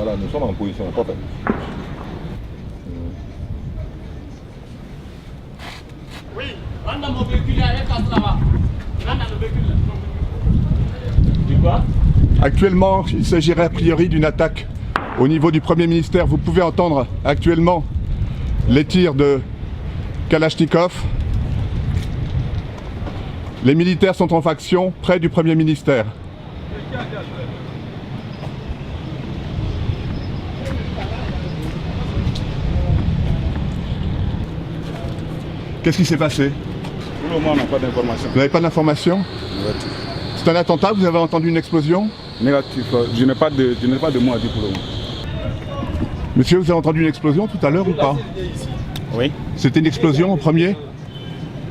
Voilà, nous sommes en position, pas fait. Oui, rentre dans mon véhicule, il y a un casse là-bas. Rentre dans le véhicule là. Tu quoi? Actuellement, il s'agirait a priori d'une attaque au niveau du Premier ministère. Vous pouvez entendre actuellement les tirs de Kalachnikov. Les militaires sont en faction près du Premier ministère. Qu'est-ce qui s'est passé? Pour le moment, on n'a pas d'informations. Vous n'avez pas d'informations? Négatif. C'est un attentat, vous avez entendu une explosion? Négatif. Je n'ai pas de mots à dire pour le moment. Monsieur, vous avez entendu une explosion tout à l'heure ou pas? Oui. C'était une explosion en premier?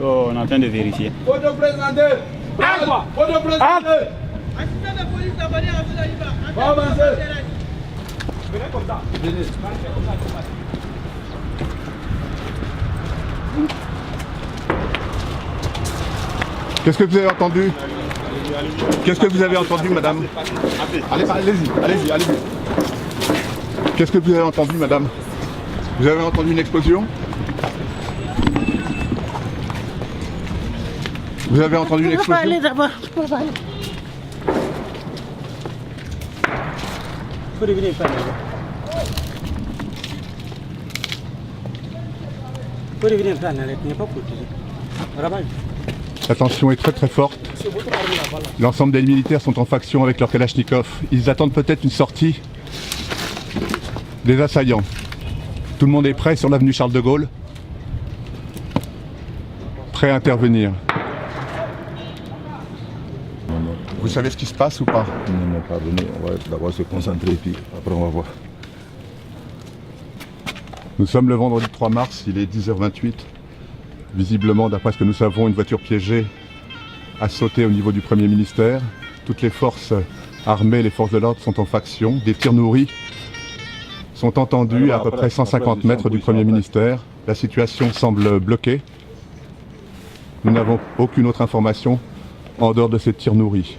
Oh, on est en train de vérifier. Faut te présenter. Faut te présenter. Va avancer. Venez comme ça. Venez. Qu'est-ce que vous avez entendu? Qu'est-ce que vous avez entendu, madame? Allez-y. Qu'est-ce que vous avez entendu, madame? Vous avez entendu une explosion? Vous avez entendu une explosion? Je peux pas aller. Faut revenir faire il n'y a pas protégé. La tension est très très forte. L'ensemble des militaires sont en faction avec leur Kalachnikov. Ils attendent peut-être une sortie des assaillants. Tout le monde est prêt sur l'avenue Charles de Gaulle. Prêt à intervenir. Vous savez ce qui se passe ou pas? Non, pas venir. On va d'abord se concentrer, puis après on va voir. Nous sommes le vendredi 3 mars, il est 10h28. Visiblement, d'après ce que nous savons, une voiture piégée a sauté au niveau du Premier ministère. Toutes les forces armées, les forces de l'ordre sont en faction. Des tirs nourris sont entendus à peu près 150 mètres du Premier ministère. La situation semble bloquée. Nous n'avons aucune autre information en dehors de ces tirs nourris.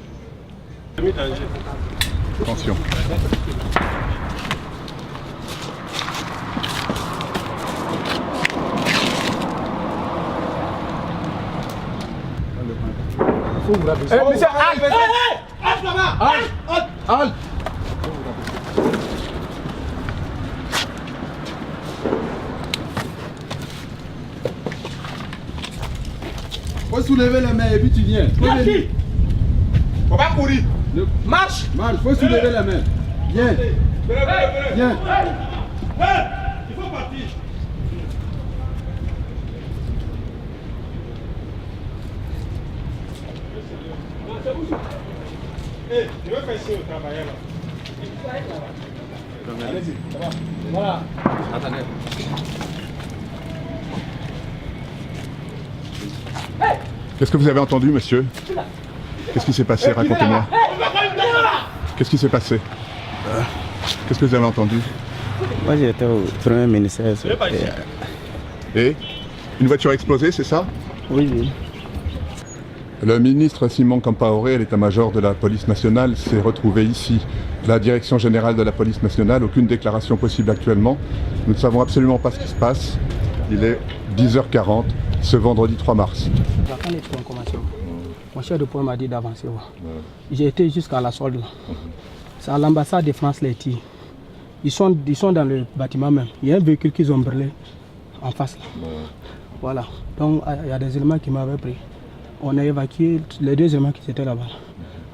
Attention. Monsieur, halte là-bas. Halte. Faut soulever les mains et puis tu viens. On va courir. Marche. Faut soulever les mains. Viens. Viens. Il faut partir. Je vais faire ici au travail là. Allez-y, ça va. Voilà. Attendez. Qu'est-ce que vous avez entendu, monsieur? Qu'est-ce qui s'est passé? Racontez-moi. Qu'est-ce qui s'est passé? Qu'est-ce que vous avez entendu? Moi, j'étais au Premier ministère. Et une voiture a explosé, c'est ça? Oui. Le ministre Simon Compaoré, l'état-major de la police nationale, s'est retrouvé ici. La direction générale de la police nationale, aucune déclaration possible actuellement. Nous ne savons absolument pas ce qui se passe. Il est 10h40, ce vendredi 3 mars. J'attends les informations. Mon chef de point m'a dit d'avancer. J'ai été jusqu'à la solde. C'est à l'ambassade de France les tirs. Ils sont dans le bâtiment même. Il y a un véhicule qu'ils ont brûlé en face là. Voilà. Donc il y a des éléments qui m'avaient pris. On a évacué les deux éléments qui étaient là-bas.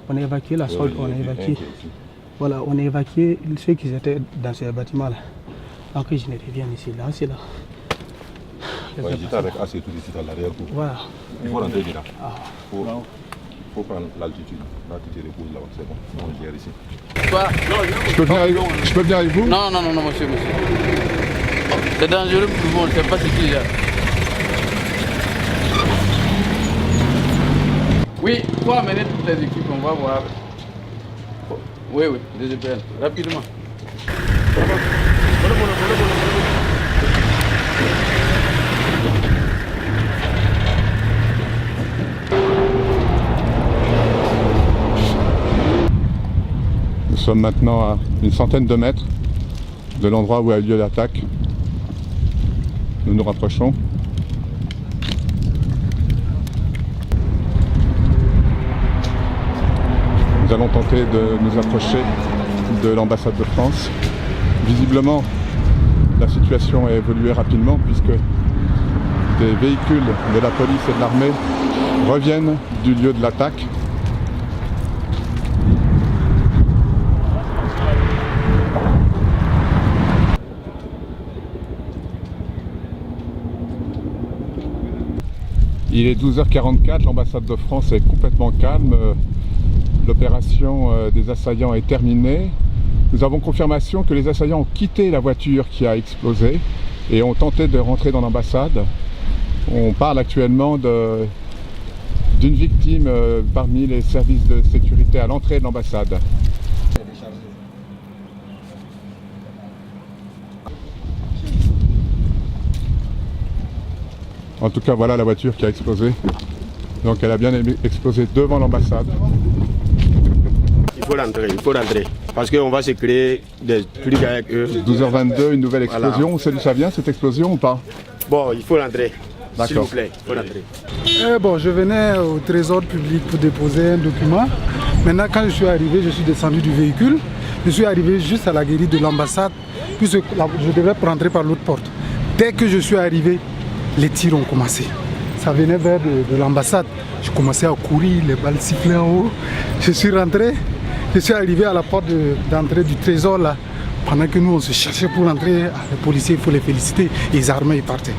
On a évacué la solde, on a évacué. Voilà, on a évacué ceux qui étaient dans ce bâtiment-là. Donc je ne reviens ici, là, c'est là. J'étais avec assez tout ici dans l'arrière-cour. Voilà. Il faut rentrer dedans. Faut prendre l'altitude. Là, tu te reposes là-bas, c'est bon. On gère ici. Quoi? Je peux venir avec vous? Non, monsieur. C'est dangereux pour vous, on ne sait pas ce qu'il y a. Oui, il faut amener toutes les équipes, on va voir. Oui, des EPL, rapidement. Nous sommes maintenant à une centaine de mètres de l'endroit où a eu lieu l'attaque. Nous nous rapprochons. Nous allons tenter de nous approcher de l'ambassade de France. Visiblement, la situation a évolué rapidement puisque des véhicules de la police et de l'armée reviennent du lieu de l'attaque. Il est 12h44, l'ambassade de France est complètement calme. L'opération des assaillants est terminée. Nous avons confirmation que les assaillants ont quitté la voiture qui a explosé et ont tenté de rentrer dans l'ambassade. On parle actuellement d'une victime parmi les services de sécurité à l'entrée de l'ambassade. En tout cas, voilà la voiture qui a explosé. Donc elle a bien explosé devant l'ambassade. Il faut rentrer, parce qu'on va se créer des trucs avec eux. 12h22, une nouvelle explosion. Voilà. On sait d'où ça vient cette explosion ou pas? Bon, il faut rentrer, s'il vous D'accord. plaît, il faut rentrer. Bon, je venais au trésor public pour déposer un document. Maintenant, quand je suis arrivé, je suis descendu du véhicule. Je suis arrivé juste à la guérite de l'ambassade, puisque je devais rentrer par l'autre porte. Dès que je suis arrivé, les tirs ont commencé. Ça venait vers de l'ambassade. Je commençais à courir, les balles sifflaient en haut. Je suis rentré, je suis arrivé à la porte d'entrée du trésor là. Pendant que nous on se cherchait pour entrer, les policiers, il faut les féliciter, les armées ils partaient.